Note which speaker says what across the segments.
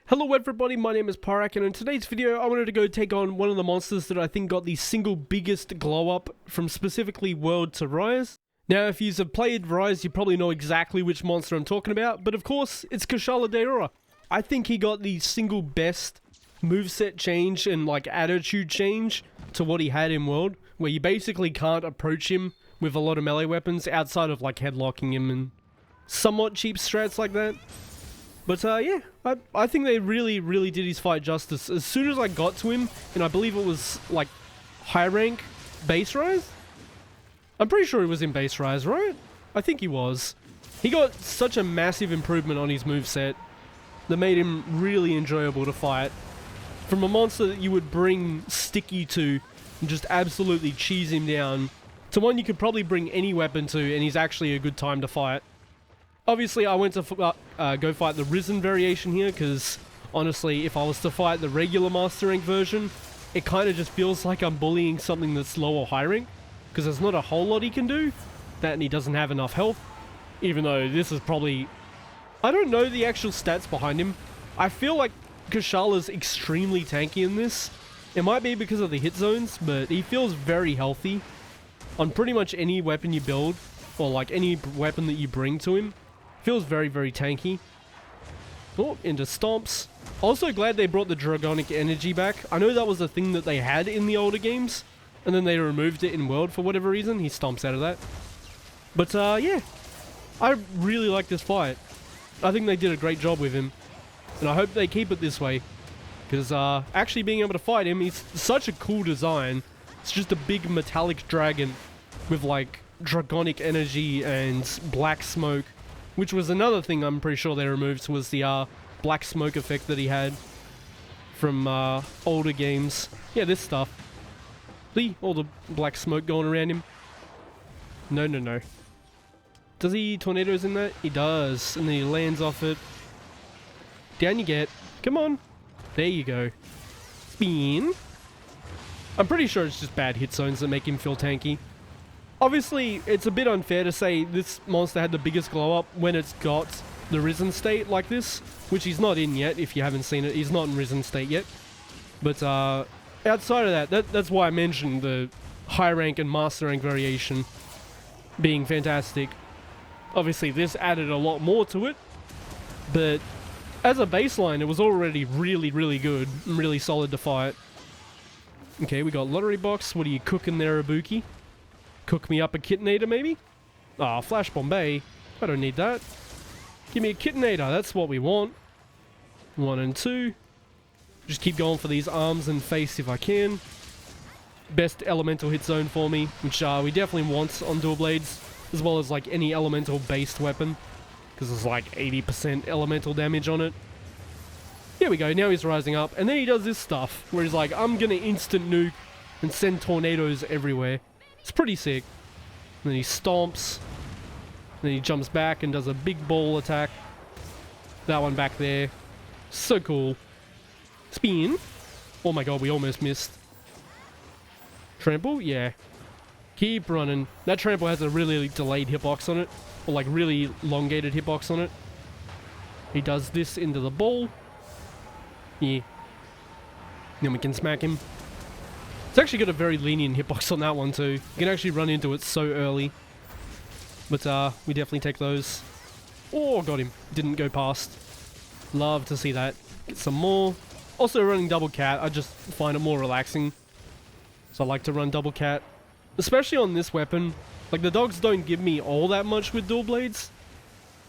Speaker 1: Hello everybody, my name is Pyrac, and in today's video I wanted to go take on one of the monsters that I think got the single biggest glow up from specifically World to Rise. Now if you've played Rise you probably know exactly which monster I'm talking about, but of course it's Kushala Daora. I think he got the single best moveset change and like attitude change to what he had in World, where you basically can't approach him with a lot of melee weapons outside of like headlocking him and somewhat cheap strats like that. But yeah, I think they really did his fight justice. As soon as I got to him, and I believe it was like high rank base rise? I'm pretty sure he was in base rise, right? I think he was. He got such a massive improvement on his moveset that made him really enjoyable to fight. From a monster that you would bring Sticky to and just absolutely cheese him down, to one you could probably bring any weapon to and he's actually a good time to fight. Obviously, I went to go fight the Risen variation here, because honestly, if I was to fight the regular Master Rank version, it kind of just feels like I'm bullying something that's low or high rank, because there's not a whole lot he can do, that and he doesn't have enough health, even though this is probably... I don't know the actual stats behind him. I feel like Kushala's extremely tanky in this. It might be because of the hit zones, but he feels very healthy on pretty much any weapon you build, or like any weapon that you bring to him. Feels very tanky. Oh, into stomps. Also glad they brought the Dragonic energy back. I know that was a thing that they had in the older games, and then they removed it in World for whatever reason. He stomps out of that. But yeah, I really like this fight. I think they did a great job with him, and I hope they keep it this way, because actually being able to fight him, he's such a cool design. It's just a big metallic dragon with like Dragonic energy and black smoke, which was another thing I'm pretty sure they removed, was the black smoke effect that he had from older games. Yeah, this stuff. See? All the black smoke going around him. No. Does he tornadoes in that? He does. And then he lands off it. Down you get. Come on. There you go. Spin. I'm pretty sure it's just bad hit zones that make him feel tanky. Obviously, it's a bit unfair to say this monster had the biggest glow up when it's got the Risen state like this, which he's not in yet. If you haven't seen it, he's not in Risen state yet. But outside of that's why I mentioned the high rank and master rank variation being fantastic. Obviously, this added a lot more to it, but as a baseline, it was already really good and really solid to fight. Okay, we got lottery box. What are you cooking there, Ibuki? Cook me up a Kitinator, maybe? Ah, Flash Bombay. I don't need that. Give me a Kitinator, that's what we want. 1 and 2. Just keep going for these arms and face if I can. Best elemental hit zone for me, which we definitely want on dual blades, as well as like any elemental based weapon, because there's like 80% elemental damage on it. Here we go, now he's rising up, and then he does this stuff, where he's like, I'm gonna instant nuke and send tornadoes everywhere. It's pretty sick. And then he stomps. Then he jumps back and does a big ball attack. That one back there. So cool. Spin. Oh my god, we almost missed. Trample? Yeah. Keep running. That trample has a really delayed hitbox on it. Or like really elongated hitbox on it. He does this into the ball. Yeah. Then we can smack him. It's actually got a very lenient hitbox on that one too. You can actually run into it so early. But we definitely take those. Oh, got him. Didn't go past. Love to see that. Get some more. Also running double cat, I just find it more relaxing. So I like to run double cat. Especially on this weapon. Like the dogs don't give me all that much with dual blades.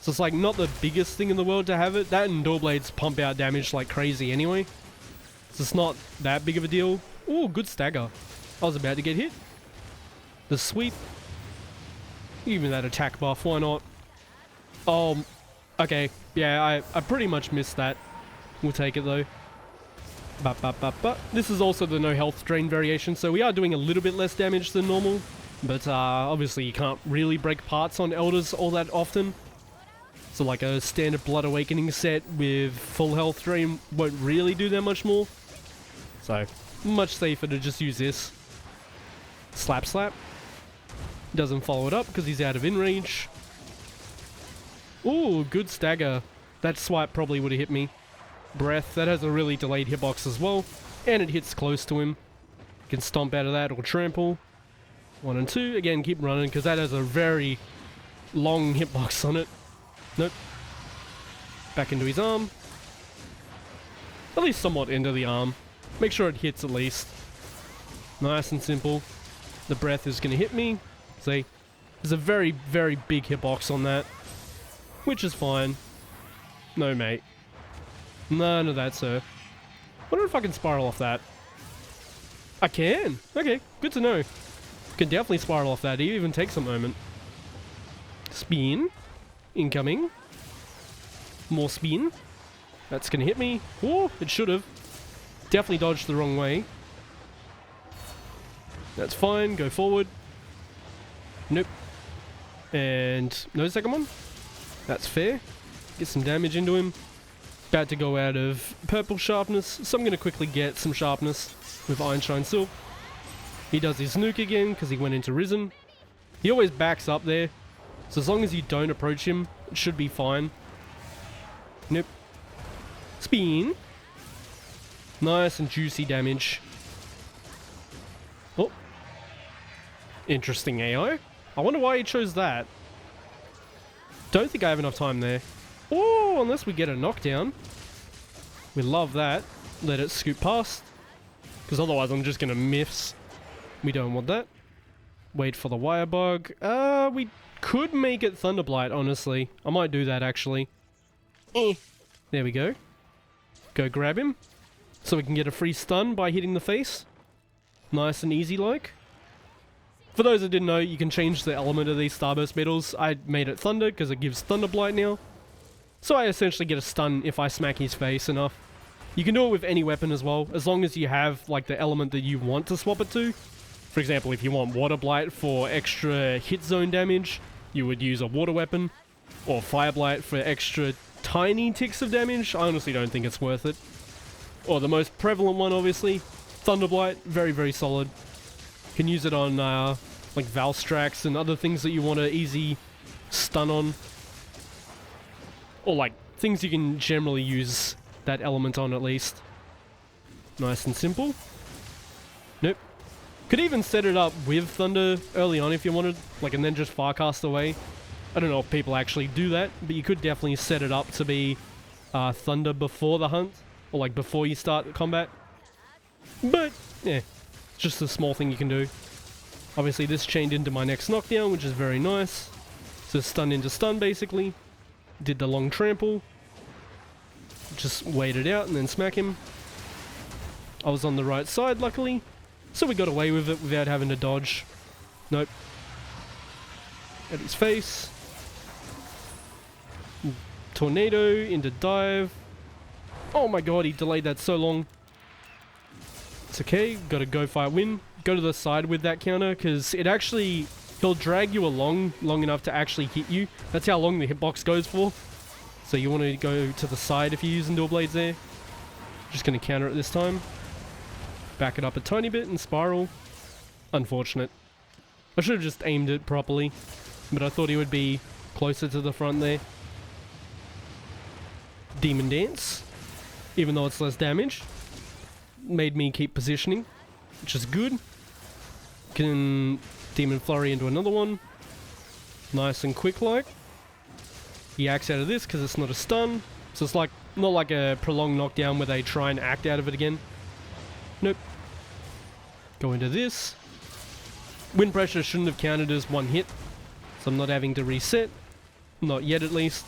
Speaker 1: So it's like not the biggest thing in the world to have it. That and dual blades pump out damage like crazy anyway. So it's not that big of a deal. Ooh, good stagger. I was about to get hit. The sweep. Give me that attack buff, why not? Oh, okay. Yeah, I pretty much missed that. We'll take it though. This is also the no health drain variation, so we are doing a little bit less damage than normal. But obviously you can't really break parts on elders all that often. So like a standard Blood Awakening set with full health drain won't really do that much more. So much safer to just use this. Slap. Doesn't follow it up because he's out of in range. Ooh, good stagger. That swipe probably would have hit me. Breath, that has a really delayed hitbox as well, and it hits close to him. You can stomp out of that or trample. 1 and 2, again keep running because that has a very long hitbox on it. Nope. Back into his arm. At least somewhat into the arm. Make sure it hits at least. Nice and simple. The breath is going to hit me. See? There's a very, very big hitbox on that. Which is fine. No, mate. None of that, sir. Wonder if I can spiral off that. I can! Okay, good to know. Can definitely spiral off that. It even takes a moment. Spin. Incoming. More spin. That's going to hit me. Oh, it should have. Definitely dodged the wrong way. That's fine. Go forward. Nope. And no second one. That's fair. Get some damage into him. About to go out of purple sharpness, so I'm going to quickly get some sharpness with Einstein Silk. He does his nuke again because he went into Risen. He always backs up there, so as long as you don't approach him, it should be fine. Nope. Spin. Nice and juicy damage. Oh. Interesting AI. I wonder why he chose that. Don't think I have enough time there. Oh, unless we get a knockdown. We love that. Let it scoot past. Because otherwise I'm just going to miss. We don't want that. Wait for the wire bug. We could make it Thunderblight, honestly. I might do that, actually. There we go. Go grab him. So we can get a free stun by hitting the face. Nice and easy like. For those that didn't know, you can change the element of these Starburst medals. I made it Thunder because it gives Thunderblight now. So I essentially get a stun if I smack his face enough. You can do it with any weapon as well, as long as you have like the element that you want to swap it to. For example, if you want Water Blight for extra hit zone damage, you would use a water weapon. Or Fire Blight for extra tiny ticks of damage. I honestly don't think it's worth it. Or the most prevalent one, obviously, Thunderblight. Very, very solid. You can use it on like Valstrax and other things that you want to easy stun on. Or like things you can generally use that element on at least. Nice and simple. Nope. Could even set it up with Thunder early on if you wanted, like, and then just Farcast away. I don't know if people actually do that, but you could definitely set it up to be Thunder before the hunt, or like before you start the combat. But yeah, it's just a small thing you can do. Obviously this chained into my next knockdown, which is very nice. So stun into stun basically. Did the long trample. Just wait it out and then smack him. I was on the right side luckily, so we got away with it without having to dodge. Nope. At his face. Tornado into dive. Oh my god, he delayed that so long. It's okay, gotta go fight win. Go to the side with that counter, because it actually, he'll drag you along long enough to actually hit you. That's how long the hitbox goes for. So you want to go to the side if you're using dual blades there. Just gonna counter it this time. Back it up a tiny bit and spiral. Unfortunate. I should have just aimed it properly, but I thought he would be closer to the front there. Demon Dance. Even though it's less damage. Made me keep positioning, which is good. Can Demon Flurry into another one. Nice and quick like. He acts out of this because it's not a stun. So it's like not like a prolonged knockdown where they try and act out of it again. Nope. Go into this. Wind Pressure shouldn't have counted as one hit. So I'm not having to reset. Not yet at least.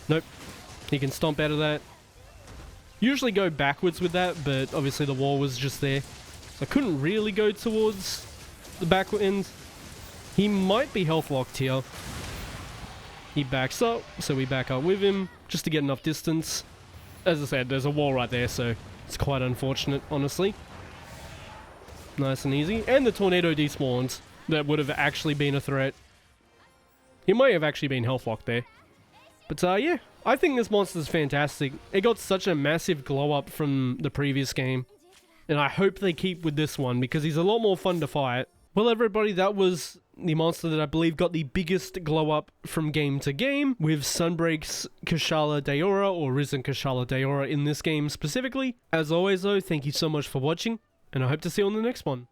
Speaker 1: Nope. He can stomp out of that. Usually go backwards with that, but obviously the wall was just there. So I couldn't really go towards the back end. He might be health locked here. He backs up, so we back up with him, just to get enough distance. As I said, there's a wall right there, so it's quite unfortunate, honestly. Nice and easy. And the tornado despawned. That would have actually been a threat. He might have actually been health locked there. But yeah, I think this monster is fantastic. It got such a massive glow up from the previous game. And I hope they keep with this one, because he's a lot more fun to fight. Well, everybody, that was the monster that I believe got the biggest glow up from game to game, with Sunbreak's Kushala Daora, or Risen Kushala Daora in this game specifically. As always though, thank you so much for watching, and I hope to see you on the next one.